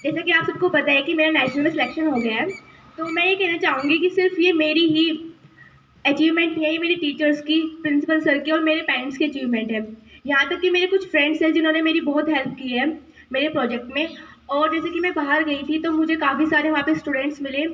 जैसा कि आप सबको पता है कि मेरा नेशनल में सिलेक्शन हो गया है, तो मैं ये कहना चाहूँगी कि सिर्फ ये मेरी ही अचीवमेंट नहीं है, ये मेरे टीचर्स की, प्रिंसिपल सर की और मेरे पेरेंट्स की अचीवमेंट है। यहाँ तक कि मेरे कुछ फ्रेंड्स हैं जिन्होंने मेरी बहुत हेल्प की है मेरे प्रोजेक्ट में। और जैसे कि मैं बाहर गई थी तो मुझे काफ़ी सारे वहाँ पे स्टूडेंट्स मिले,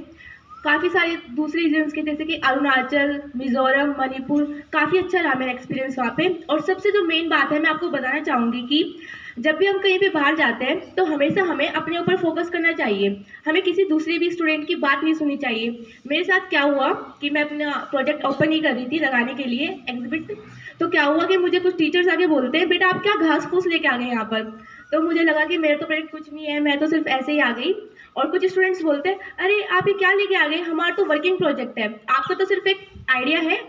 काफ़ी सारे दूसरे रीजन्स के, जैसे कि अरुणाचल, मिज़ोरम, मणिपुर। काफ़ी अच्छा रहा मेरा एक्सपीरियंस वहाँ पे। और सबसे जो मेन बात है मैं आपको बताना चाहूँगी कि जब भी हम कहीं पे बाहर जाते हैं तो हमेशा हमें अपने ऊपर फोकस करना चाहिए। हमें किसी दूसरे भी स्टूडेंट की बात नहीं सुननी चाहिए। मेरे साथ क्या हुआ कि मैं अपना प्रोजेक्ट ओपन ही कर रही थी लगाने के लिए एग्जिबिट। तो क्या हुआ कि मुझे कुछ टीचर्स आके बोलते हैं, बेटा आप क्या घास फूस लेके आ गए यहाँ पर। तो मुझे लगा कि मेरा तो प्रोजेक्ट कुछ नहीं है, मैं तो सिर्फ ऐसे ही आ गई। और कुछ स्टूडेंट्स बोलते हैं, अरे आप ये क्या लेके आ गए, हमारा तो वर्किंग प्रोजेक्ट है, आपका तो सिर्फ एक आइडिया है,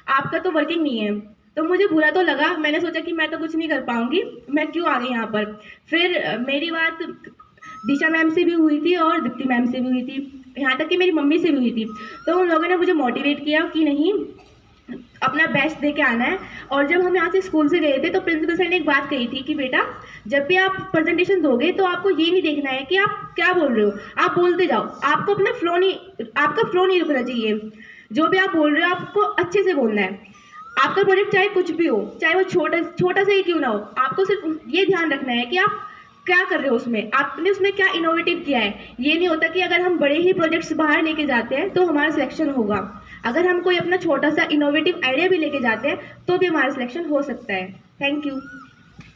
आपका तो वर्किंग नहीं है। तो मुझे बुरा तो लगा, मैंने सोचा कि मैं तो कुछ नहीं कर पाऊंगी, मैं क्यों आ गई यहाँ पर। फिर मेरी बात दिशा मैम से भी हुई थी और दीप्ति मैम से भी हुई थी, यहाँ तक कि मेरी मम्मी से भी हुई थी। तो उन लोगों ने मुझे मोटिवेट किया कि नहीं, अपना बेस्ट दे के आना है। और जब हम यहाँ से स्कूल से गए थे तो प्रिंसिपल सर ने एक बात कही थी कि बेटा जब भी आप प्रेजेंटेशन दोगे तो आपको ये नहीं देखना है कि आप क्या बोल रहे हो, आप बोलते जाओ, आपको अपना आपका फ्लो नहीं रुकना चाहिए। जो भी आप बोल रहे हो आपको अच्छे से बोलना है। आपका प्रोजेक्ट चाहे कुछ भी हो, चाहे वो छोटा छोटा सा ही क्यों ना हो, आपको सिर्फ ये ध्यान रखना है कि आप क्या कर रहे हो, उसमें आपने उसमें क्या इनोवेटिव किया है। ये नहीं होता कि अगर हम बड़े ही प्रोजेक्ट्स बाहर लेके जाते हैं तो हमारा सिलेक्शन होगा। अगर हम कोई अपना छोटा सा इनोवेटिव आइडिया भी लेके जाते हैं तो भी हमारा सिलेक्शन हो सकता है। Thank you.